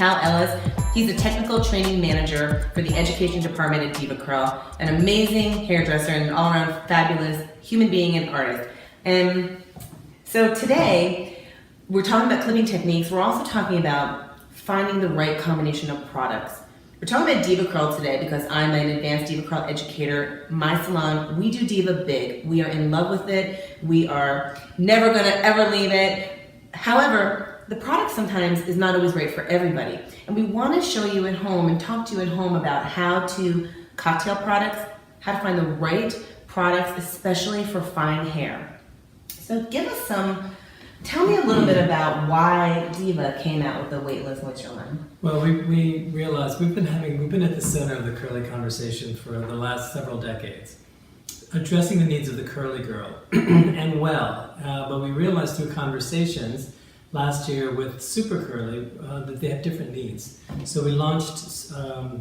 Ellis. He's a technical training manager for the education department at DevaCurl, an amazing hairdresser and an all-around fabulous human being and artist. And so today, we're talking about clipping techniques. We're also talking about finding the right combination of products. We're talking about DevaCurl today because I'm an advanced DevaCurl educator. My salon, we do Diva big. We are in love with it. We are never gonna ever leave it. However, the product sometimes is not always right for everybody. And we wanna show you at home and talk to you at home about how to cocktail products, how to find the right products, especially for fine hair. So tell me a little bit about why Diva came out with the weightless moisture line. Well, we realized we've been at the center of the curly conversation for the last several decades, addressing the needs of the curly girl, and but we realized through conversations last year with super curly that they have different needs. So we launched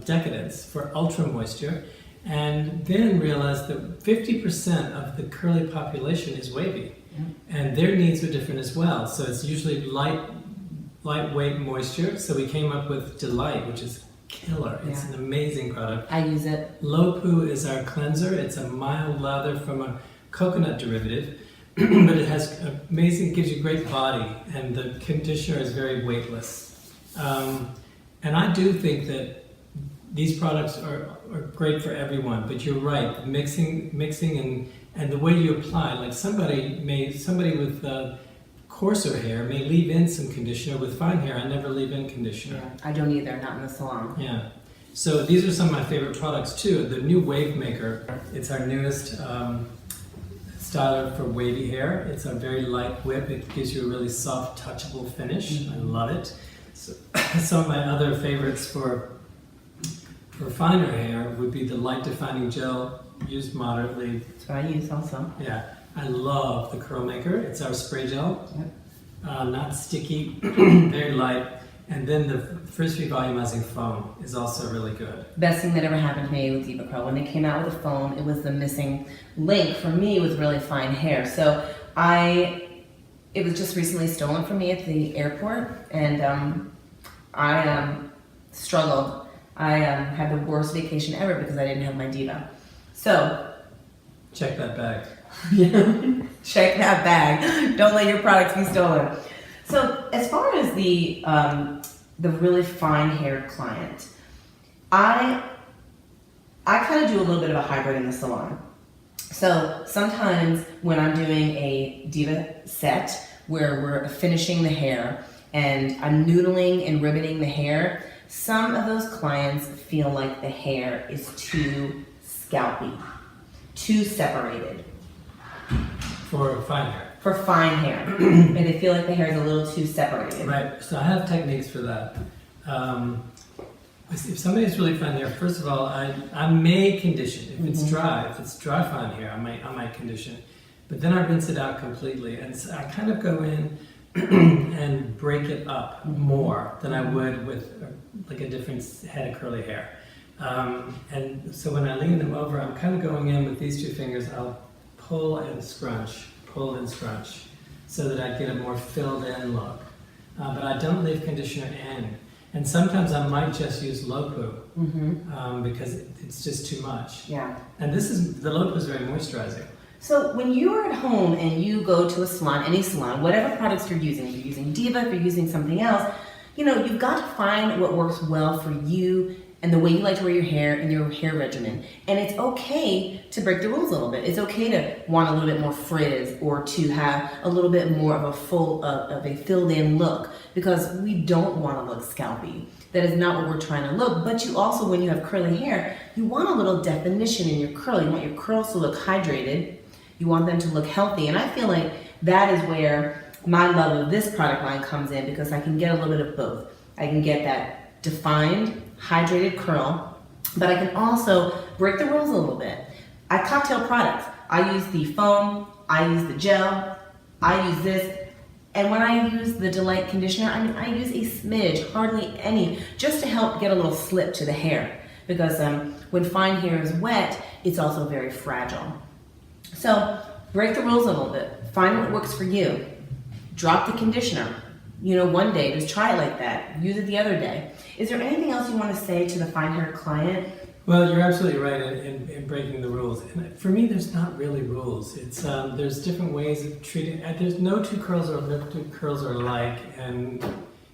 Decadence for ultra moisture, and then realized that 50% of the curly population is wavy. And their needs are different as well. So it's usually lightweight moisture. So we came up with Delight, which is killer. It's an amazing product. I use it. Low Poo is our cleanser. It's a mild lather from a coconut derivative, but it has gives you great body, and the conditioner is very weightless. And I do think that these products are great for everyone, but you're right, mixing and the way you apply, like somebody with coarser hair may leave in some conditioner. With fine hair, I never leave in conditioner. Yeah, I don't either, not in the salon. Yeah. So these are some of my favorite products too. The new Wave Maker, it's our newest styler for wavy hair. It's a very light whip. It gives you a really soft, touchable finish. I love it. So, some of my other favorites for finer hair would be the light defining gel, used moderately. That's what I use also. Yeah, I love the Curl Maker. It's our spray gel. Yep. Not sticky, very light. And then the frizz-free volumizing foam is also really good. Best thing that ever happened to me with DevaCurl. When they came out with the foam, it was the missing link for me with really fine hair. So it was just recently stolen from me at the airport, and I struggled. I had the worst vacation ever because I didn't have my Diva. So, check that bag. Check that bag. Don't let your products be stolen. So, as far as the really fine haired client, I kind of do a little bit of a hybrid in the salon. So sometimes when I'm doing a Diva set where we're finishing the hair and I'm noodling and ribboning the hair, some of those clients feel like the hair is too scalpy, too separated. For fine hair. For fine hair. And they feel like the hair is a little too separated. Right, so I have techniques for that. If somebody has really fine hair, first of all, I may condition. If it's dry fine hair, I might condition. But then I rinse it out completely. And so I kind of go in and break it up more than I would with like a different head of curly hair. And so when I lean them over, I'm kind of going in with these two fingers. I'll pull and scrunch, so that I get a more filled in look. But I don't leave conditioner in. And sometimes I might just use Low Poo because it's just too much. Yeah. And the Low Poo is very moisturizing. So when you're at home and you go to a salon, any salon, whatever products you're using, if you're using Diva, if you're using something else, you've got to find what works well for you and the way you like to wear your hair and your hair regimen. And it's okay to break the rules a little bit. It's okay to want a little bit more frizz or to have a little bit more of a filled in look, because we don't want to look scalpy. That is not what we're trying to look. But you also, when you have curly hair, you want a little definition in your curl. You want your curls to look hydrated. You want them to look healthy. And I feel like that is where my love of this product line comes in, because I can get a little bit of both. I can get that defined, hydrated curl, but I can also break the rules a little bit. I cocktail products. I use the foam, I use the gel, I use this, and when I use the Delight conditioner, I use a smidge, hardly any, just to help get a little slip to the hair, because when fine hair is wet, it's also very fragile. So break the rules a little bit, find what works for you, drop the conditioner, one day, just try it like that. Use it the other day. Is there anything else you want to say to the fine hair client? Well, you're absolutely right in breaking the rules. And for me, there's not really rules. It's there's different ways of treating. There's no two curls are alike, and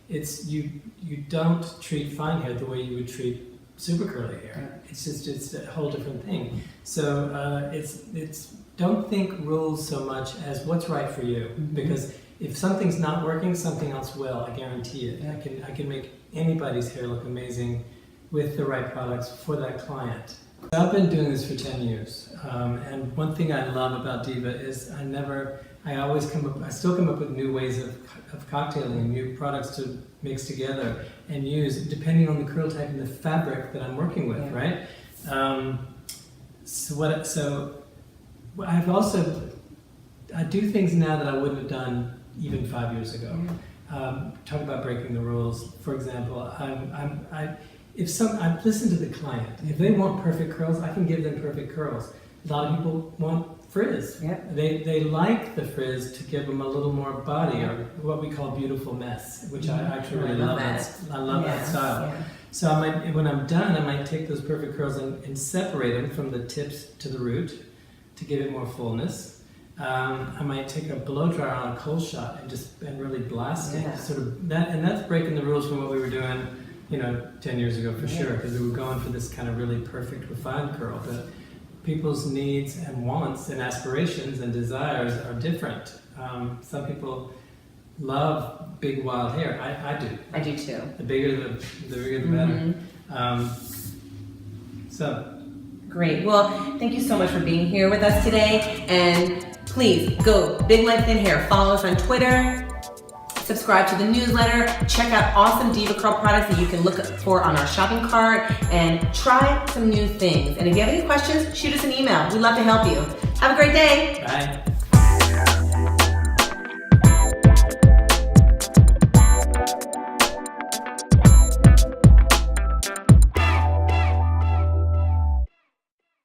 it's you don't treat fine hair the way you would treat super curly hair. It's a whole different thing. So it's don't think rules so much as what's right for you, because if something's not working, something else will. I guarantee it. I can make anybody's hair look amazing with the right products for that client. I've been doing this for 10 years, and one thing I love about Diva is I still come up with new ways of cocktailing and new products to mix together and use depending on the curl type and the fabric that I'm working with, right? I do things now that I wouldn't have done even 5 years ago. Talk about breaking the rules. For example, I listen to the client. If they want perfect curls, I can give them perfect curls. A lot of people want frizz. They like the frizz to give them a little more body, or what we call beautiful mess, which I actually really love. I love that style. So when I'm done, I might take those perfect curls and separate them from the tips to the root to give it more fullness. I might take a blow dryer on a cold shot and really blast it. Sort of that, and that's breaking the rules from what we were doing 10 years ago for sure, because we were going for this kind of really perfect refined curl. But people's needs and wants and aspirations and desires are different. Some people love big wild hair. I do. I do too. The bigger the better. So great. Well, thank you so much for being here with us today. And please go Big Life Thin Hair. Follow us on Twitter. Subscribe to the newsletter. Check out awesome DevaCurl products that you can look for on our shopping cart, and try some new things. And if you have any questions, shoot us an email. We'd love to help you. Have a great day. bye.